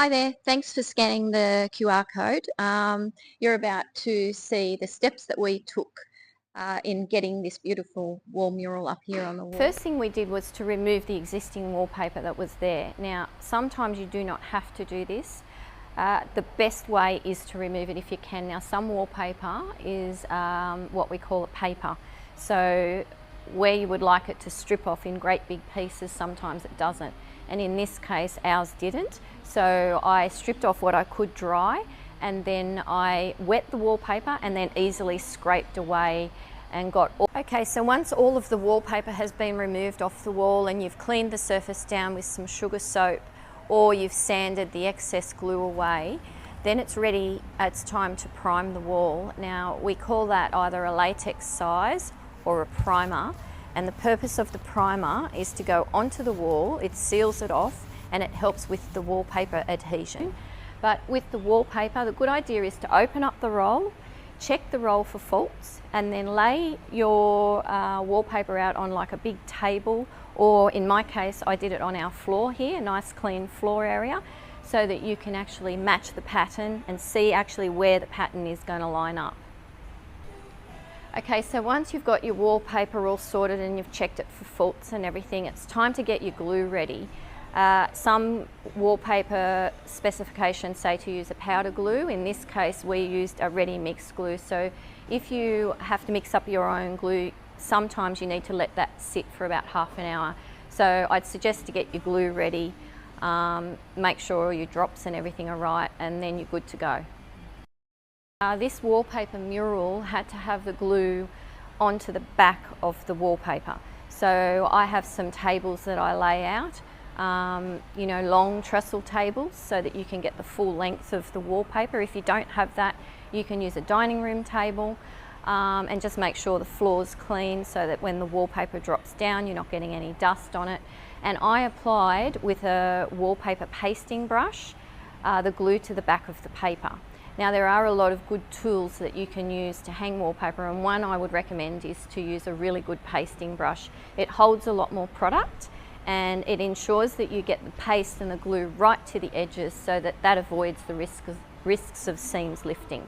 Hi there, thanks for scanning the QR code. You're about to see the steps that we took in getting this beautiful wall mural up here on the wall. First thing we did was to remove the existing wallpaper that was there. Now, sometimes you do not have to do this. The best way is to remove it if you can. Now, some wallpaper is what we call a paper. So where you would like it to strip off in great big pieces, sometimes it doesn't. And in this case, ours didn't. So I stripped off what I could dry, and then I wet the wallpaper and then easily scraped away and got all. Okay, so once all of the wallpaper has been removed off the wall and you've cleaned the surface down with some sugar soap, or you've sanded the excess glue away, then it's ready, it's time to prime the wall. Now, we call that either a latex size or a primer, and the purpose of the primer is to go onto the wall, it seals it off, and it helps with the wallpaper adhesion. But with the wallpaper, the good idea is to open up the roll, check the roll for faults, and then lay your wallpaper out on like a big table, or in my case, I did it on our floor here, a nice clean floor area, so that you can actually match the pattern and see actually where the pattern is going to line up. Okay, so once you've got your wallpaper all sorted and you've checked it for faults and everything, it's time to get your glue ready. Some wallpaper specifications say to use a powder glue. In this case, we used a ready mix glue. So if you have to mix up your own glue, sometimes you need to let that sit for about half an hour. So I'd suggest to get your glue ready, make sure all your drops and everything are right, and then you're good to go. This wallpaper mural had to have the glue onto the back of the wallpaper. So I have some tables that I lay out, you know, long trestle tables, so that you can get the full length of the wallpaper. If you don't have that, you can use a dining room table, and just make sure the floor's clean so that when the wallpaper drops down, you're not getting any dust on it. And I applied with a wallpaper pasting brush the glue to the back of the paper. Now, there are a lot of good tools that you can use to hang wallpaper, and one I would recommend is to use a really good pasting brush. It holds a lot more product and it ensures that you get the paste and the glue right to the edges, so that that avoids the risks of seams lifting.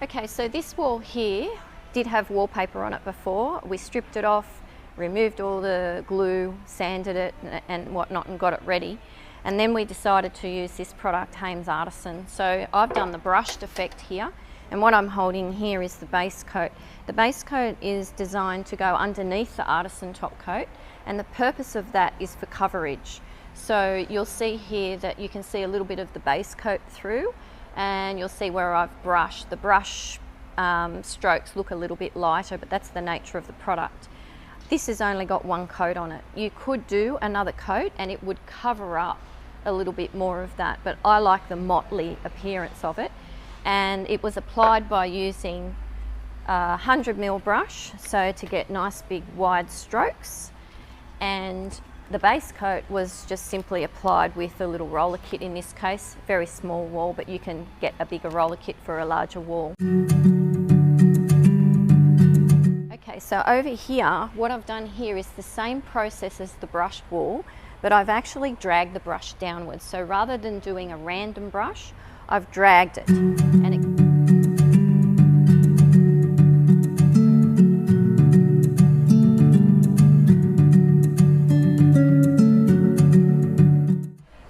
Okay, so this wall here did have wallpaper on it before. We stripped it off, removed all the glue, sanded it and whatnot, and got it ready. And then we decided to use this product, Haymes Artisan. So I've done the brushed effect here, and what I'm holding here is the base coat. The base coat is designed to go underneath the Artisan top coat, and the purpose of that is for coverage. So you'll see here that you can see a little bit of the base coat through, and you'll see where I've brushed. The brush strokes look a little bit lighter, but that's the nature of the product. This has only got one coat on it. You could do another coat and it would cover up a little bit more of that, but I like the motley appearance of it. And it was applied by using a 100mm brush, so to get nice big wide strokes. And the base coat was just simply applied with a little roller kit in this case. Very small wall, but you can get a bigger roller kit for a larger wall. Okay, so over here, what I've done here is the same process as the brushed wall, but I've actually dragged the brush downwards. So rather than doing a random brush, I've dragged it. And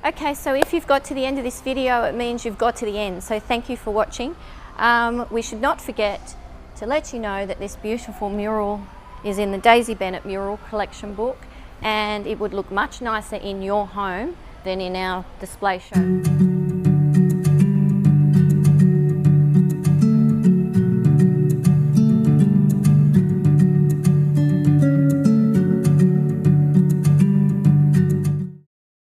okay, so if you've got to the end of this video, it means you've got to the end. So thank you for watching. We should not forget to let you know that this beautiful mural is in the Daisy Bennett Mural collection book, and it would look much nicer in your home than in our display show.